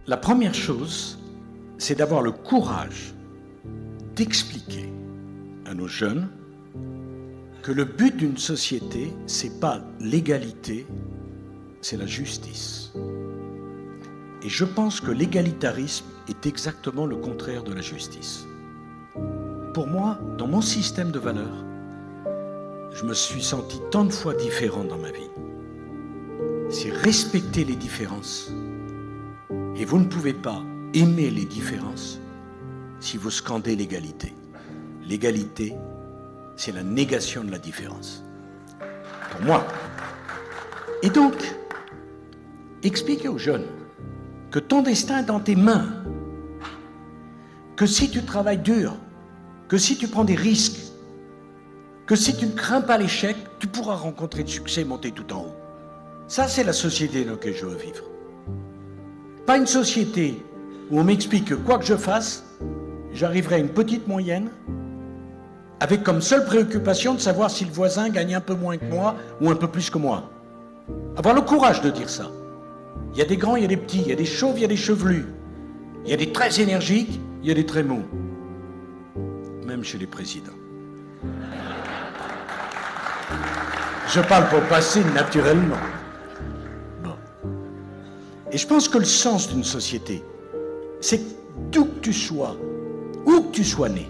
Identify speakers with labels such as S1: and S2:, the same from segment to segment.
S1: La première chose, c'est d'avoir le courage d'expliquer à nos jeunes que le but d'une société, c'est pas l'égalité, c'est la justice. Et je pense que l'égalitarisme est exactement le contraire de la justice. Pour moi, dans mon système de valeurs, je me suis senti tant de fois différent dans ma vie. C'est respecter les différences. Et vous ne pouvez pas aimer les différences si vous scandez l'égalité. L'égalité, c'est la négation de la différence. Pour moi. Et donc, expliquez aux jeunes que ton destin est dans tes mains, que si tu travailles dur, que si tu prends des risques, que si tu ne crains pas l'échec, tu pourras rencontrer le succès et monter tout en haut. Ça, c'est la société dans laquelle je veux vivre. Pas une société où on m'explique que quoi que je fasse, j'arriverai à une petite moyenne, avec comme seule préoccupation de savoir si le voisin gagne un peu moins que moi ou un peu plus que moi. Avoir le courage de dire ça. Il y a des grands, il y a des petits, il y a des chauves, il y a des chevelus. Il y a des très énergiques, il y a des très mous. Même chez les présidents. Je parle pour passer naturellement. Bon. Et je pense que le sens d'une société, c'est que d'où que tu sois, où que tu sois né,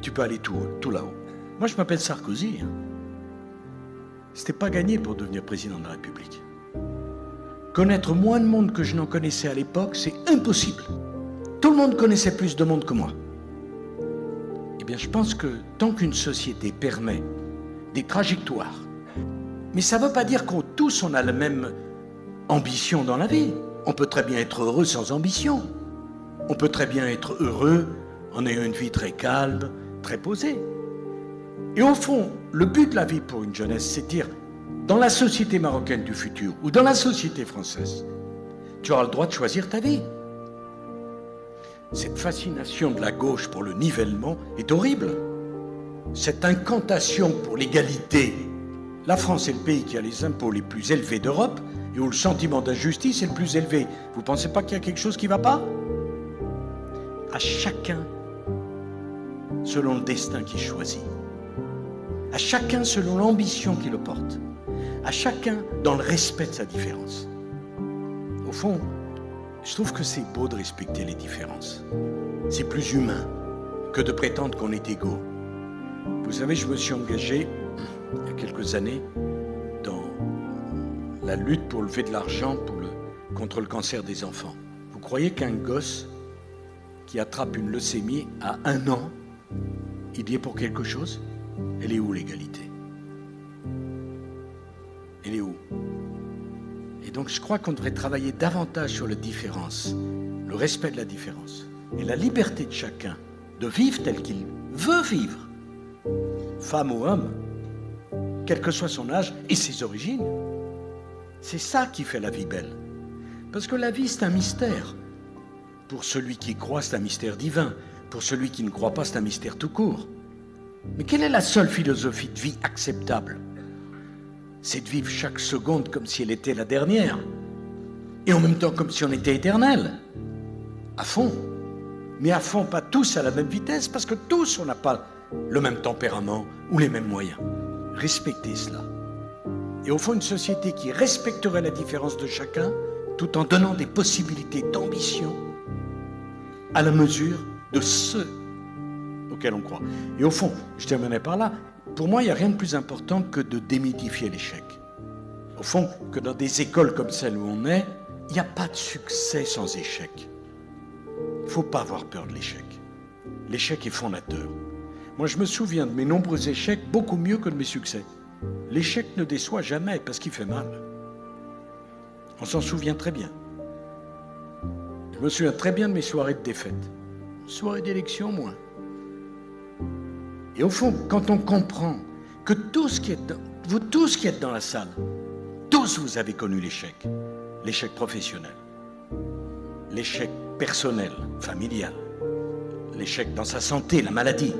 S1: tu peux aller tout là-haut. Moi, je m'appelle Sarkozy. C'était pas gagné pour devenir président de la République. Connaître moins de monde que je n'en connaissais à l'époque, c'est impossible. Tout le monde connaissait plus de monde que moi. Eh bien, je pense que tant qu'une société permet des trajectoires, mais ça ne veut pas dire qu'on tous on a la même ambition dans la vie. On peut très bien être heureux sans ambition. On peut très bien être heureux en ayant une vie très calme, très posée. Et au fond, le but de la vie pour une jeunesse, c'est de dire, dans la société marocaine du futur ou dans la société française, tu auras le droit de choisir ta vie. Cette fascination de la gauche pour le nivellement est horrible. Cette incantation pour l'égalité. La France est le pays qui a les impôts les plus élevés d'Europe et où le sentiment d'injustice est le plus élevé. Vous ne pensez pas qu'il y a quelque chose qui ne va pas? À chacun, selon le destin qu'il choisit. À chacun selon l'ambition qu'il le porte. À chacun dans le respect de sa différence. Au fond, je trouve que c'est beau de respecter les différences. C'est plus humain que de prétendre qu'on est égaux. Vous savez, je me suis engagé, il y a quelques années, dans la lutte pour lever de l'argent contre le cancer des enfants. Vous croyez qu'un gosse qui attrape une leucémie à 1 an, il y est pour quelque chose? Elle est où l'égalité? Elle est où? Et donc je crois qu'on devrait travailler davantage sur la différence, le respect de la différence, et la liberté de chacun de vivre tel qu'il veut vivre, femme ou homme, quel que soit son âge et ses origines. C'est ça qui fait la vie belle. Parce que la vie, c'est un mystère. Pour celui qui croit, c'est un mystère divin. Pour celui qui ne croit pas, c'est un mystère tout court. Mais quelle est la seule philosophie de vie acceptable? C'est de vivre chaque seconde comme si elle était la dernière. Et en même temps comme si on était éternel. À fond. Mais à fond, pas tous à la même vitesse, parce que tous, on n'a pas le même tempérament ou les mêmes moyens. Respectez cela. Et au fond, une société qui respecterait la différence de chacun, tout en donnant des possibilités d'ambition à la mesure de ceux auxquels on croit. Et au fond, je terminerai par là, pour moi, il n'y a rien de plus important que de démythifier l'échec. Au fond, que dans des écoles comme celle où on est, il n'y a pas de succès sans échec. Il ne faut pas avoir peur de l'échec. L'échec est fondateur. Moi, je me souviens de mes nombreux échecs beaucoup mieux que de mes succès. L'échec ne déçoit jamais parce qu'il fait mal. On s'en souvient très bien. Je me souviens très bien de mes soirées de défaite. Soirées d'élection, moins. Et au fond, quand on comprend que tous qui êtes dans la salle, tous vous avez connu l'échec. L'échec professionnel, l'échec personnel, familial, l'échec dans sa santé, la maladie.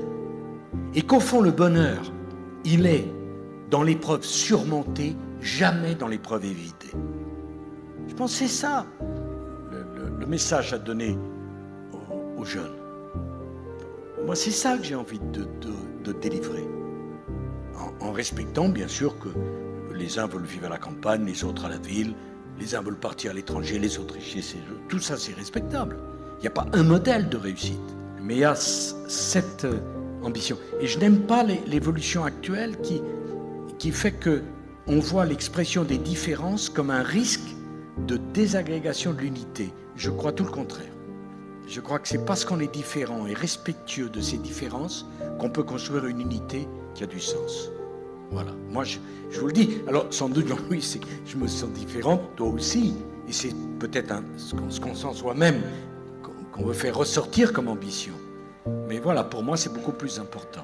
S1: Et qu'au fond, le bonheur, il est dans l'épreuve surmontée, jamais dans l'épreuve évitée. Je pense que c'est ça, le message à donner aux jeunes. Moi, c'est ça que j'ai envie de délivrer. En respectant, bien sûr, que les uns veulent vivre à la campagne, les autres à la ville, les uns veulent partir à l'étranger, les autres chez eux. Tout ça, c'est respectable. Il n'y a pas un modèle de réussite. Mais il y a cette ambition. Et je n'aime pas l'évolution actuelle qui fait qu'on voit l'expression des différences comme un risque de désagrégation de l'unité. Je crois tout le contraire. Je crois que c'est parce qu'on est différent et respectueux de ces différences qu'on peut construire une unité qui a du sens. Voilà. Moi, je vous le dis. Alors, sans doute, Jean-Louis, je me sens différent, toi aussi. Et c'est peut-être ce qu'on sent soi-même qu'on veut faire ressortir comme ambition. Mais voilà, pour moi, c'est beaucoup plus important.